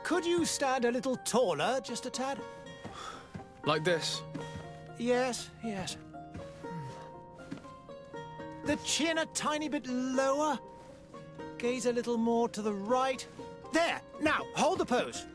Could you stand a little taller, just a tad? Like this? Yes, yes. The chin a tiny bit lower. Gaze a little more to the right. There! Now, hold the pose.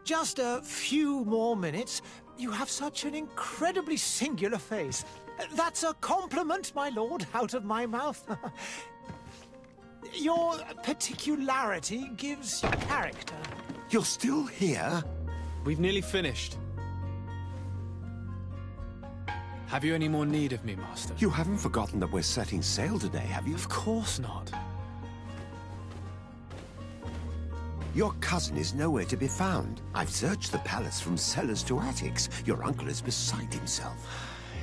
Just a few more minutes. You have such an incredibly singular face. That's a compliment, my lord, out of my mouth. Your particularity gives you character. You're still here? We've nearly finished. Have you any more need of me, Master? You haven't forgotten that we're setting sail today, have you? Of course not. Your cousin is nowhere to be found. I've searched the palace from cellars to attics. Your uncle is beside himself.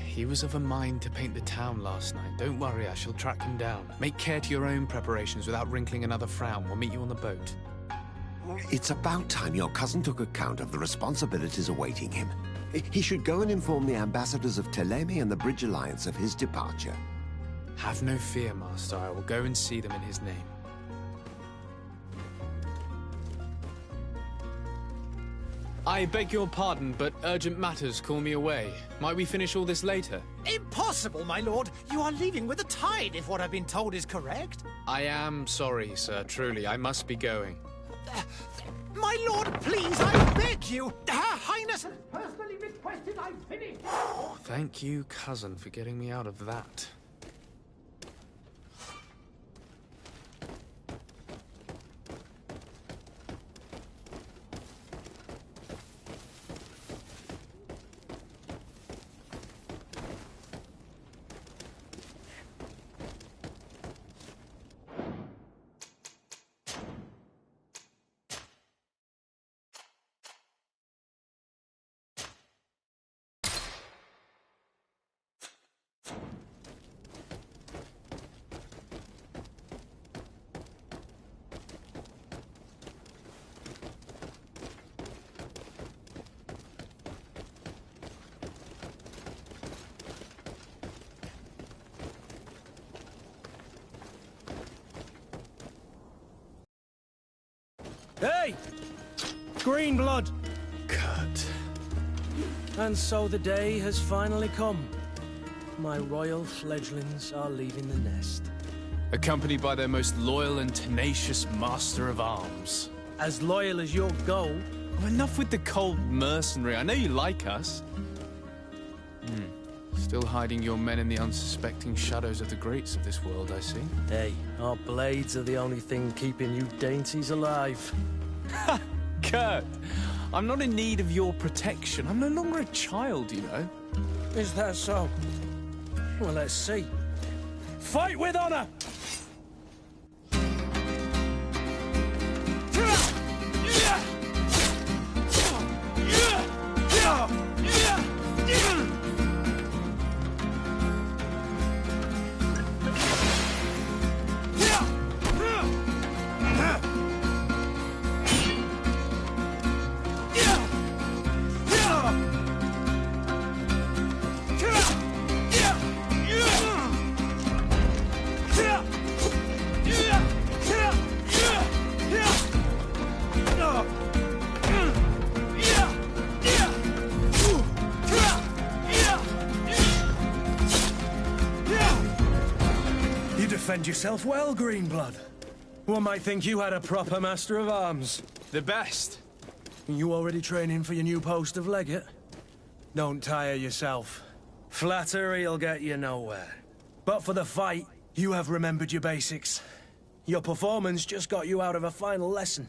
He was of a mind to paint the town last night. Don't worry, I shall track him down. Make care to your own preparations without wrinkling another frown. We'll meet you on the boat. It's about time your cousin took account of the responsibilities awaiting him. He should go and inform the ambassadors of Teleme and the Bridge Alliance of his departure. Have no fear, Master. I will go and see them in his name. I beg your pardon, but urgent matters call me away. Might we finish all this later? Impossible, my lord. You are leaving with the tide, if what I've been told is correct. I am sorry, sir. Truly, I must be going. My lord, please, I beg you. Her Highness has personally requested I finish. Thank you, cousin, for getting me out of that. Hey! Green blood! Kurt. And so the day has finally come. My royal fledglings are leaving the nest. Accompanied by their most loyal and tenacious master of arms. As loyal as you'll go. Oh, enough with the cold mercenary. I know you like us. Still hiding your men in the unsuspecting shadows of the greats of this world, I see. Hey, our blades are the only thing keeping you dainties alive. Ha! Kurt! I'm not in need of your protection. I'm no longer a child, you know. Is that so? Well, let's see. Fight with honor! Defend yourself well, Greenblood. One might think you had a proper master of arms. The best. You already training for your new post of legate? Don't tire yourself. Flattery'll get you nowhere. But for the fight, you have remembered your basics. Your performance just got you out of a final lesson.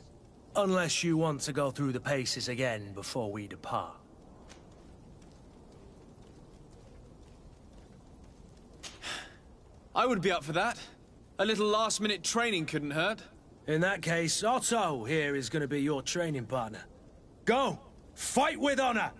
Unless you want to go through the paces again before we depart. I would be up for that. A little last-minute training couldn't hurt. In that case, Otto here is going to be your training partner. Go! Fight with honor!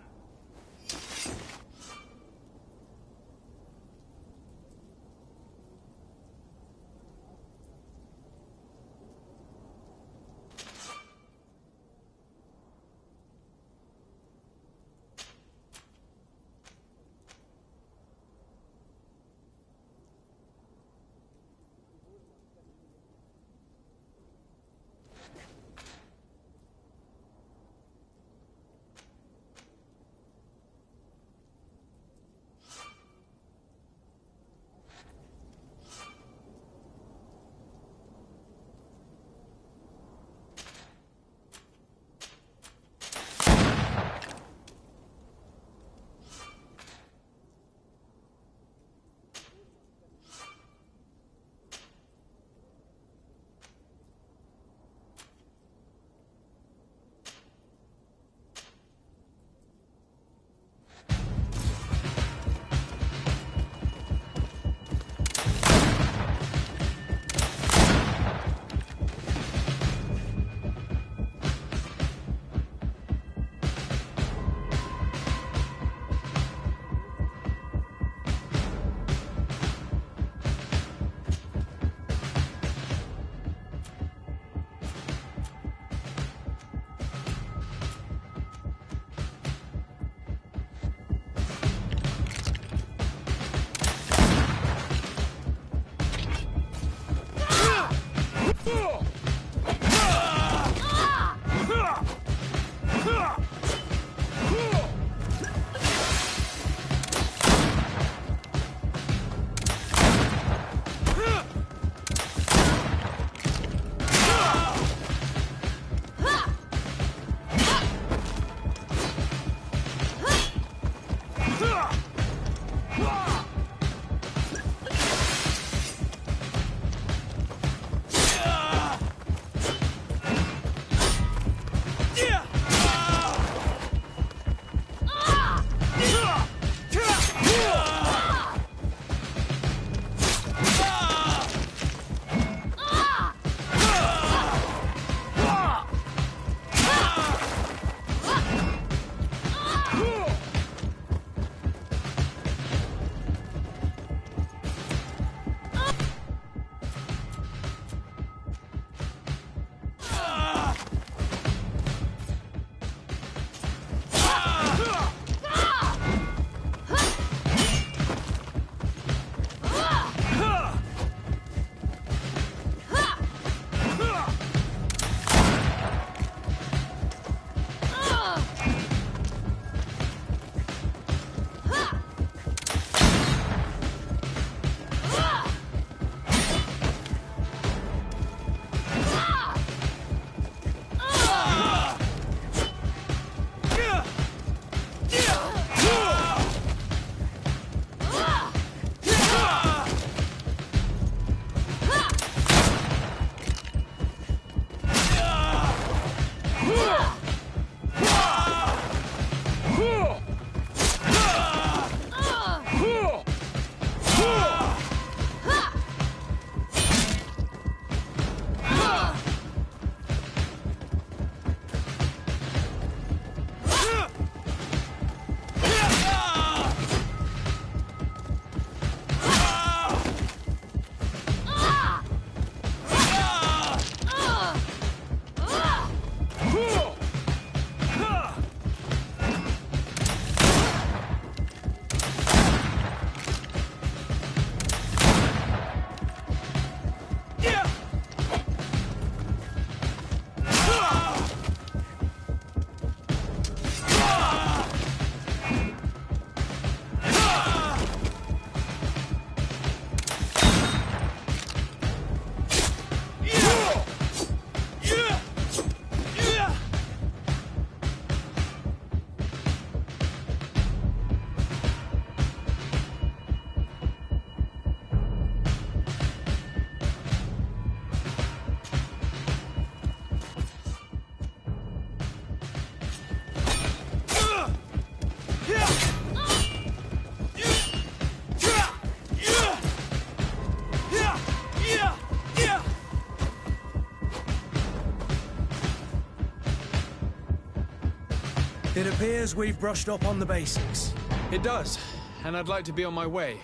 It appears we've brushed up on the basics. It does, and I'd like to be on my way.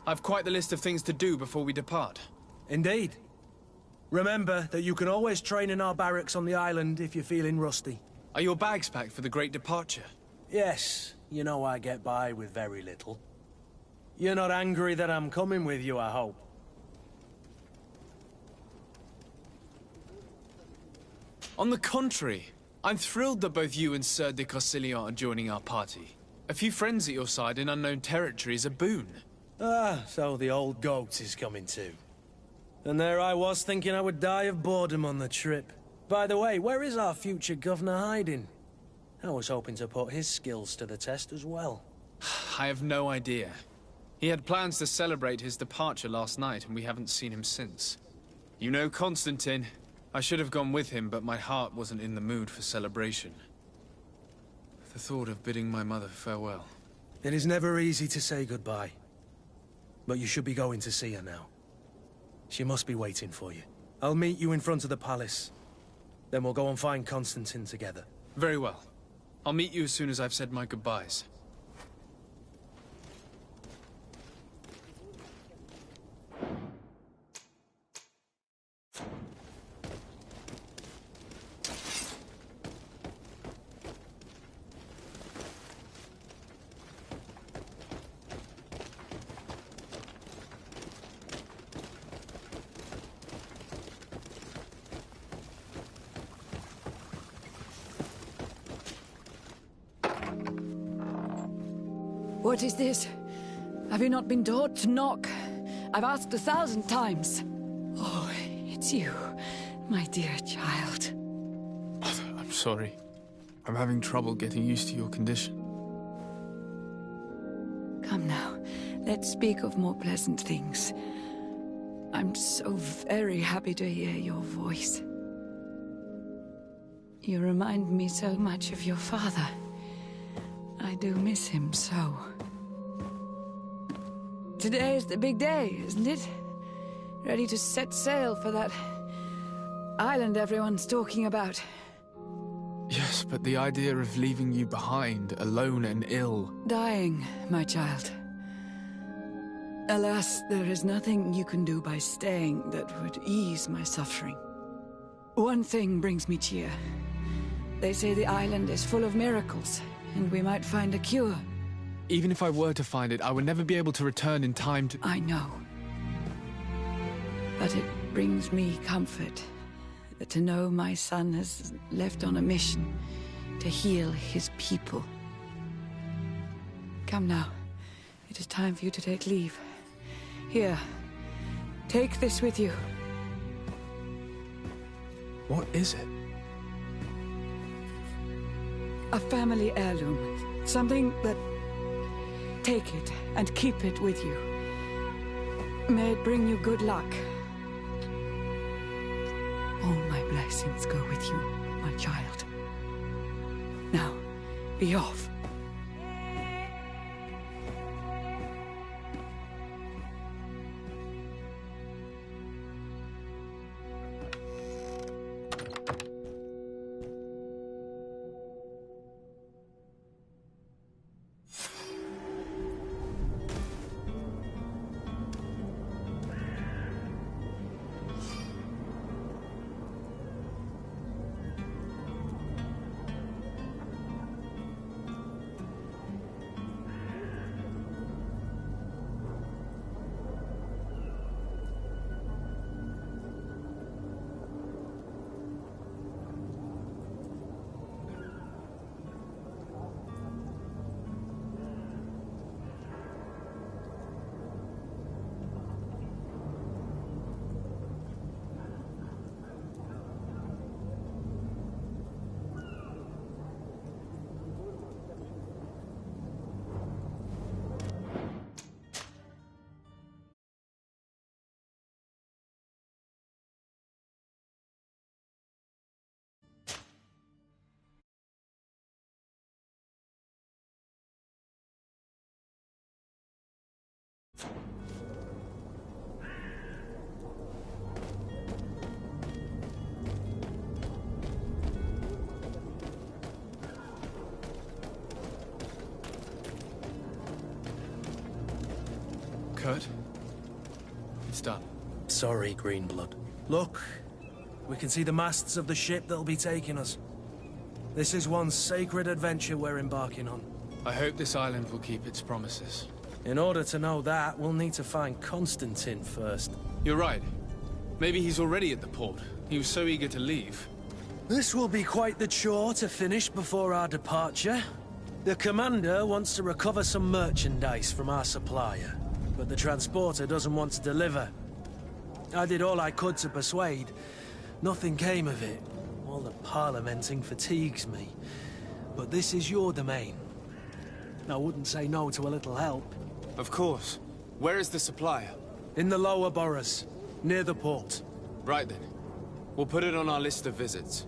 I've quite the list of things to do before we depart. Indeed. Remember that you can always train in our barracks on the island if you're feeling rusty. Are your bags packed for the great departure? Yes, you know I get by with very little. You're not angry that I'm coming with you, I hope. On the contrary, I'm thrilled that both you and Sir de Corsillon are joining our party. A few friends at your side in unknown territory is a boon. Ah, so the old goat is coming too. And there I was thinking I would die of boredom on the trip. By the way, where is our future governor hiding? I was hoping to put his skills to the test as well. I have no idea. He had plans to celebrate his departure last night, and we haven't seen him since. You know Constantine. I should have gone with him, but my heart wasn't in the mood for celebration. The thought of bidding my mother farewell. It is never easy to say goodbye. But you should be going to see her now. She must be waiting for you. I'll meet you in front of the palace. Then we'll go and find Constantine together. Very well. I'll meet you as soon as I've said my goodbyes. What is this? Have you not been taught to knock? I've asked 1,000 times. Oh, it's you, my dear child. I'm sorry. I'm having trouble getting used to your condition. Come now, let's speak of more pleasant things. I'm so very happy to hear your voice. You remind me so much of your father. I do miss him so. Today is the big day, isn't it? Ready to set sail for that island everyone's talking about. Yes, but the idea of leaving you behind, alone and ill... Dying, my child. Alas, there is nothing you can do by staying that would ease my suffering. One thing brings me cheer. They say the island is full of miracles, and we might find a cure. Even if I were to find it, I would never be able to return in time to... I know. But it brings me comfort to know my son has left on a mission to heal his people. Come now. It is time for you to take leave. Here, take this with you. What is it? A family heirloom. Something that... Take it and keep it with you. May it bring you good luck. All my blessings go with you, my child. Now, be off. Kurt, it's done. Sorry, Greenblood. Look, we can see the masts of the ship that'll be taking us. This is one sacred adventure we're embarking on. I hope this island will keep its promises. In order to know that, we'll need to find Constantine first. You're right. Maybe he's already at the port. He was so eager to leave. This will be quite the chore to finish before our departure. The commander wants to recover some merchandise from our supplier, but the transporter doesn't want to deliver. I did all I could to persuade. Nothing came of it. All the parliamenting fatigues me. But this is your domain. I wouldn't say no to a little help. Of course. Where is the supplier? In the lower boroughs, near the port. Right then. We'll put it on our list of visits.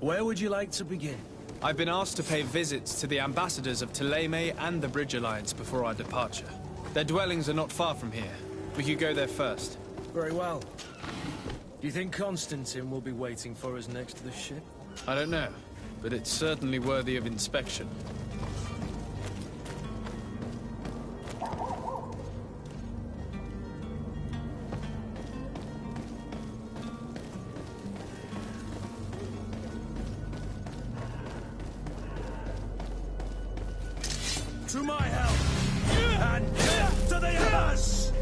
Where would you like to begin? I've been asked to pay visits to the ambassadors of Thélème and the Bridge Alliance before our departure. Their dwellings are not far from here. We could go there first. Very well. Do you think Constantine will be waiting for us next to the ship? I don't know, but it's certainly worthy of inspection. To my help! And death to the others!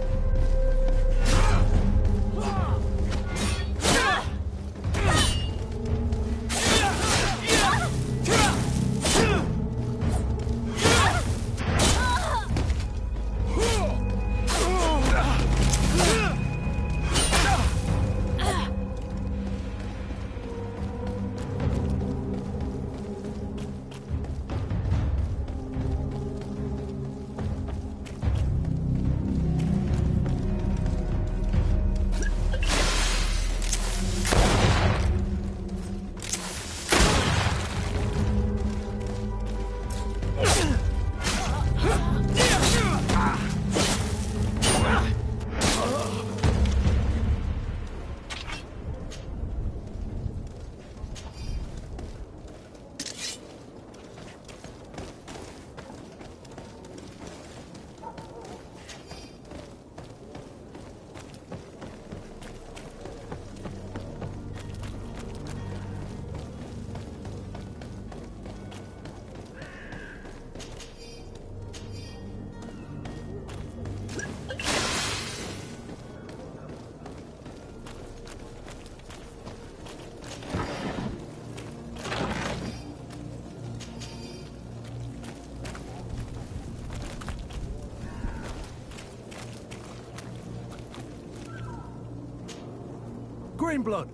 Greenblood,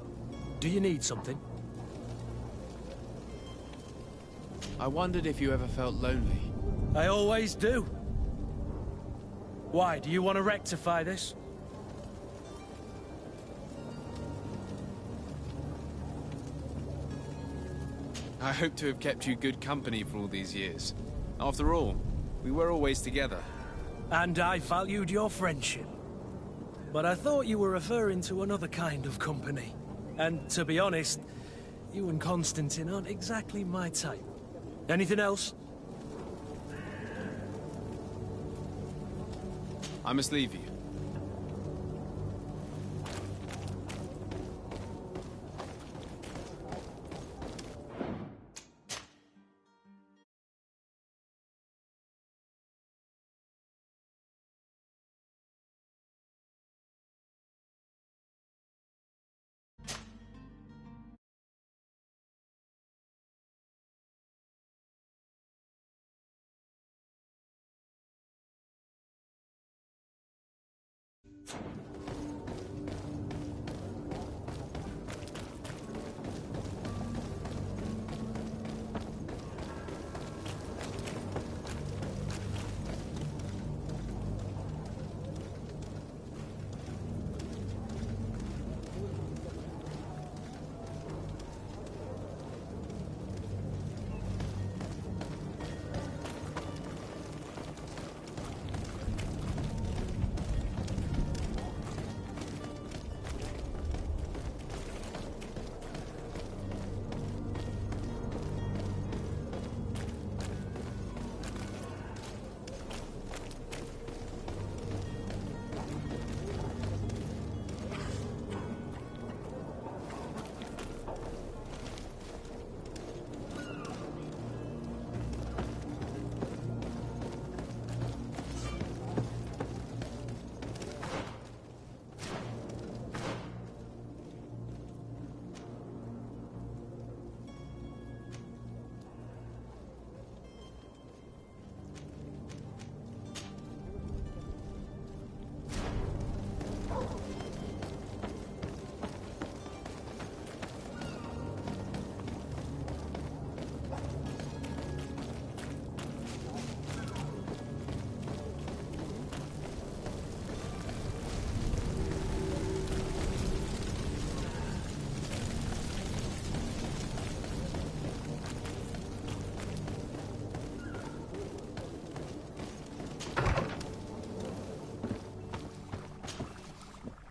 do you need something? I wondered if you ever felt lonely. I always do. Why, do you want to rectify this? I hope to have kept you good company for all these years. After all, we were always together. And I valued your friendship. But I thought you were referring to another kind of company. And to be honest, you and Constantine aren't exactly my type. Anything else? I must leave you.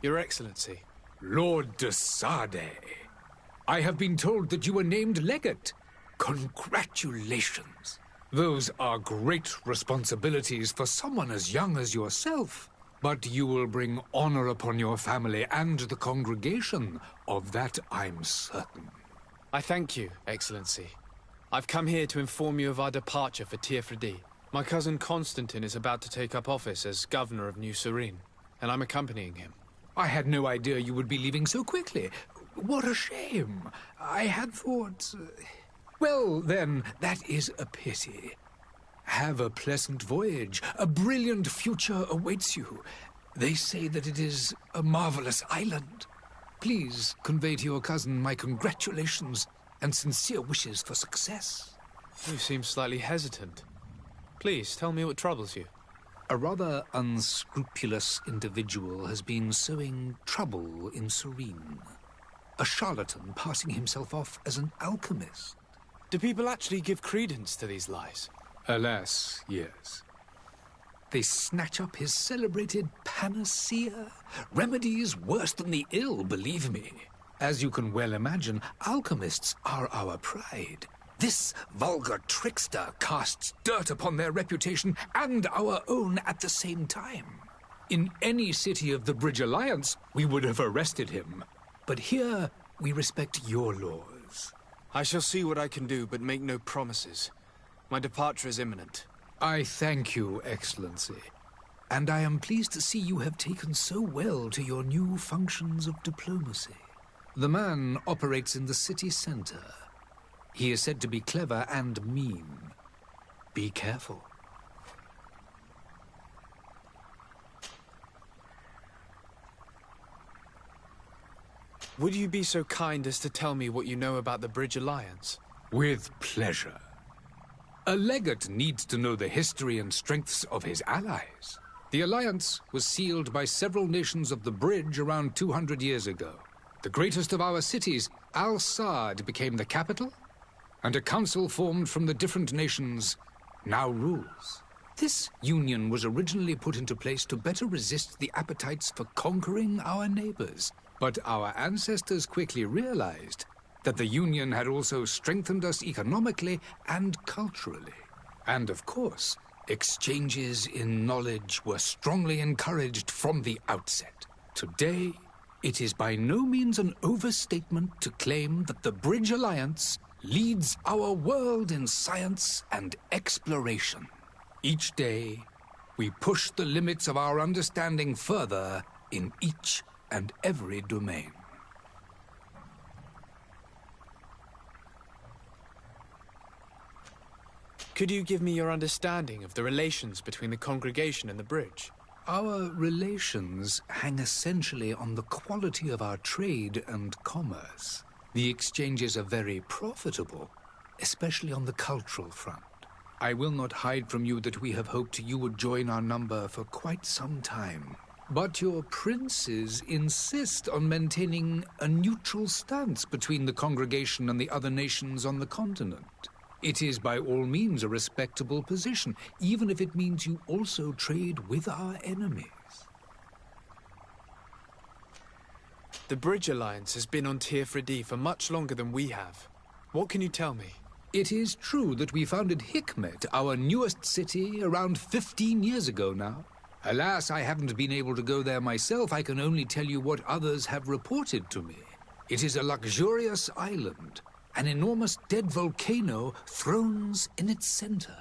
Your Excellency. Lord de Sade, I have been told that you were named legate. Congratulations. Those are great responsibilities for someone as young as yourself. But you will bring honor upon your family and the congregation. Of that I'm certain. I thank you, Excellency. I've come here to inform you of our departure for Ps4. My cousin Constantine is about to take up office as governor of New Serene, and I'm accompanying him. I had no idea you would be leaving so quickly. What a shame. I had thought... Well, then, that is a pity. Have a pleasant voyage. A brilliant future awaits you. They say that it is a marvelous island. Please convey to your cousin my congratulations and sincere wishes for success. You seem slightly hesitant. Please, tell me what troubles you. A rather unscrupulous individual has been sowing trouble in Serene. A charlatan passing himself off as an alchemist. Do people actually give credence to these lies? Alas, yes. They snatch up his celebrated panacea. Remedies worse than the ill, believe me. As you can well imagine, alchemists are our pride. This vulgar trickster casts dirt upon their reputation and our own at the same time. In any city of the Bridge Alliance, we would have arrested him. But here, we respect your laws. I shall see what I can do, but make no promises. My departure is imminent. I thank you, Excellency. And I am pleased to see you have taken so well to your new functions of diplomacy. The man operates in the city center. He is said to be clever and mean. Be careful. Would you be so kind as to tell me what you know about the Bridge Alliance? With pleasure. A legate needs to know the history and strengths of his allies. The alliance was sealed by several nations of the Bridge around 200 years ago. The greatest of our cities, Al-Saad, became the capital, and a council formed from the different nations now rules. This union was originally put into place to better resist the appetites for conquering our neighbors. But our ancestors quickly realized that the Union had also strengthened us economically and culturally. And of course, exchanges in knowledge were strongly encouraged from the outset. Today, it is by no means an overstatement to claim that the Bridge Alliance leads our world in science and exploration. Each day, we push the limits of our understanding further in each and every domain. Could you give me your understanding of the relations between the congregation and the Bridge? Our relations hang essentially on the quality of our trade and commerce. The exchanges are very profitable, especially on the cultural front. I will not hide from you that we have hoped you would join our number for quite some time. But your princes insist on maintaining a neutral stance between the congregation and the other nations on the continent. It is by all means a respectable position, even if it means you also trade with our enemies. The Bridge Alliance has been on Ps4 for much longer than we have. What can you tell me? It is true that we founded Hikmet, our newest city, around 15 years ago now. Alas, I haven't been able to go there myself. I can only tell you what others have reported to me. It is a luxurious island. An enormous dead volcano thrones in its center.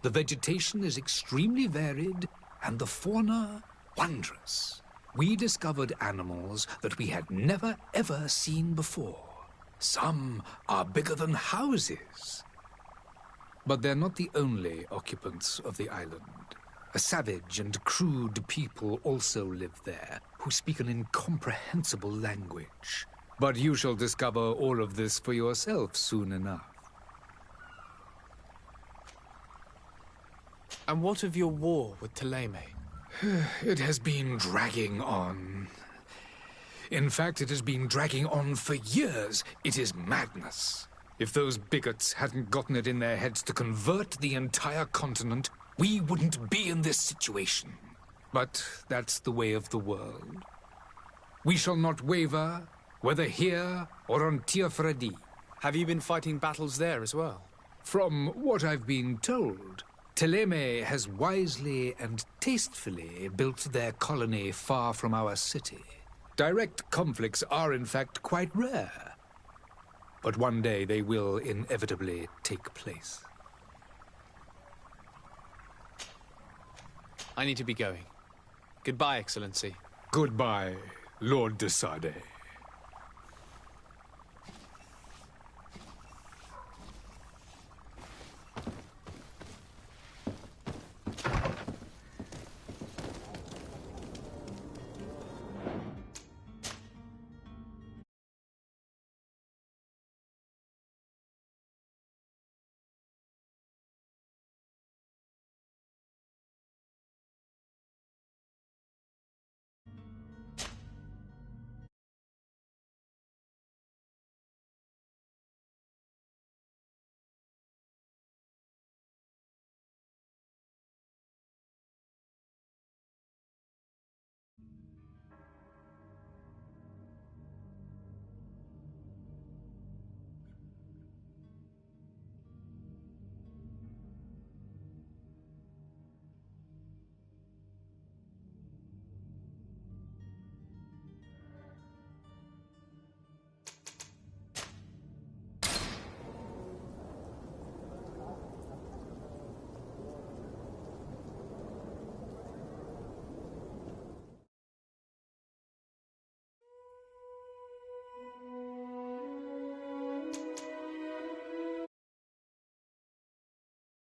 The vegetation is extremely varied, and the fauna wondrous. We discovered animals that we had never ever seen before. Some are bigger than houses. But they're not the only occupants of the island. A savage and crude people also live there, who speak an incomprehensible language. But you shall discover all of this for yourself soon enough. And what of your war with Ptolemy? It has been dragging on. In fact, it has been dragging on for years. It is madness. If those bigots hadn't gotten it in their heads to convert the entire continent, we wouldn't be in this situation. But that's the way of the world. We shall not waver, whether here or on Ps4. Have you been fighting battles there as well? From what I've been told, Ptolemy has wisely and tastefully built their colony far from our city. Direct conflicts are in fact quite rare. But one day they will inevitably take place. I need to be going. Goodbye, Excellency. Goodbye, Lord de Sade.